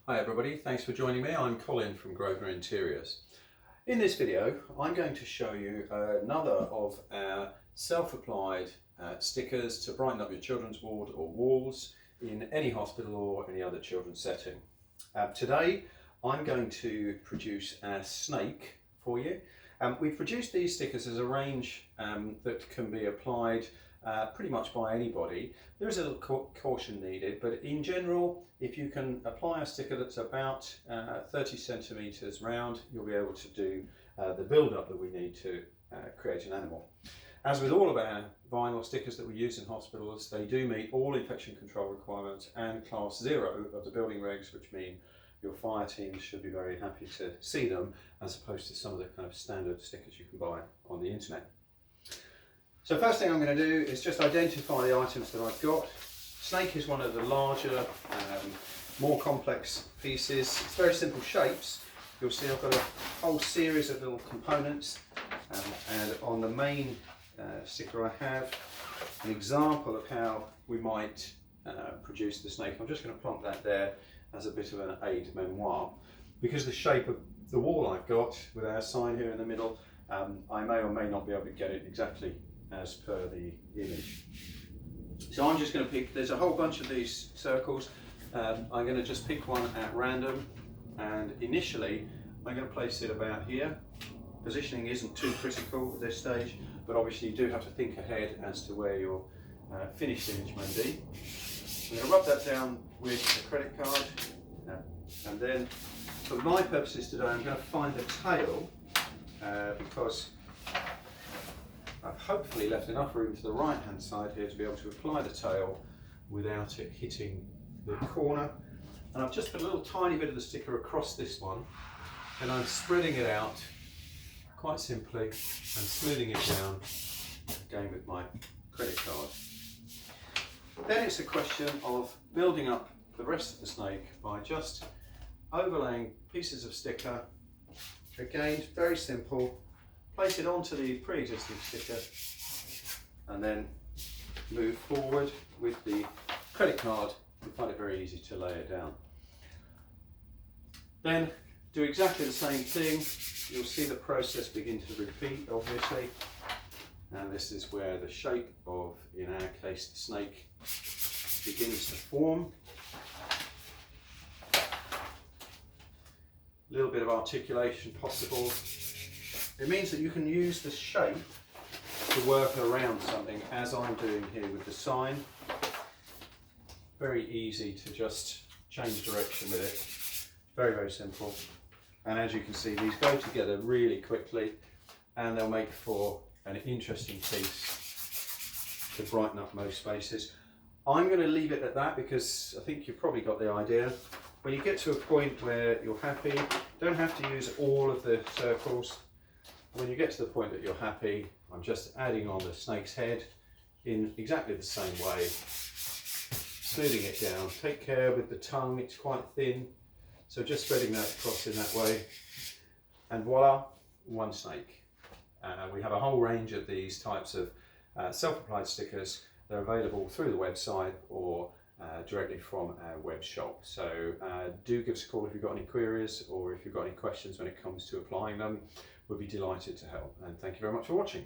Hi everybody, thanks for joining me. I'm Colin from Grosvenor Interiors. In this video I'm going to show you another of our self-applied stickers to brighten up your children's ward or walls in any hospital or any other children's setting. Today I'm going to produce a snake for you. We've produced these stickers as a range that can be applied pretty much by anybody. There is a little caution needed, but in general, if you can apply a sticker that's about 30 centimetres round, you'll be able to do the build-up that we need to create an animal. As with all of our vinyl stickers that we use in hospitals, they do meet all infection control requirements and class 0 of the building regs, which mean your fire teams should be very happy to see them, as opposed to some of the kind of standard stickers you can buy on the internet. So first thing I'm going to do is just identify the items that I've got. Snake is one of the larger, more complex pieces. It's very simple shapes. You'll see I've got a whole series of little components, and on the main sticker I have an example of how we might produce the snake. I'm just going to plonk that there as a bit of an aide-memoire. Because the shape of the wall I've got with our sign here in the middle, I may or may not be able to get it exactly as per the image. So I'm just going to pick, there's a whole bunch of these circles. I'm going to just pick one at random, and initially I'm going to place it about here. Positioning isn't too critical at this stage, but obviously you do have to think ahead as to where your finished image may be. I'm going to rub that down with a credit card, and then for my purposes today I'm going to find the tail, because I've hopefully left enough room to the right hand side here to be able to apply the tail without it hitting the corner. And I've just put a little tiny bit of the sticker across this one, and I'm spreading it out quite simply and smoothing it down again with my credit card. Then it's a question of building up the rest of the snake by just overlaying pieces of sticker. Again, it's very simple. Place it onto the pre-existing sticker and then move forward with the credit card. You find it very easy to lay it down. Then do exactly the same thing. You'll see the process begin to repeat, obviously. And this is where the shape of, in our case, the snake begins to form. A little bit of articulation possible. It means that you can use the shape to work around something, as I'm doing here with the sign. Very easy to just change direction with it. Very, very simple. And as you can see, these go together really quickly, and they'll make for an interesting piece to brighten up most spaces. I'm going to leave it at that because I think you've probably got the idea. When you get to a point where you're happy, don't have to use all of the circles. When you get to the point that you're happy, I'm just adding on the snake's head in exactly the same way, smoothing it down. Take care with the tongue, it's quite thin, so just spreading that across in that way, and voila, one snake. We have a whole range of these types of self-applied stickers. They're available through the website or directly from our web shop. So do give us a call if you've got any queries or if you've got any questions when it comes to applying them. We'll be delighted to help, and thank you very much for watching.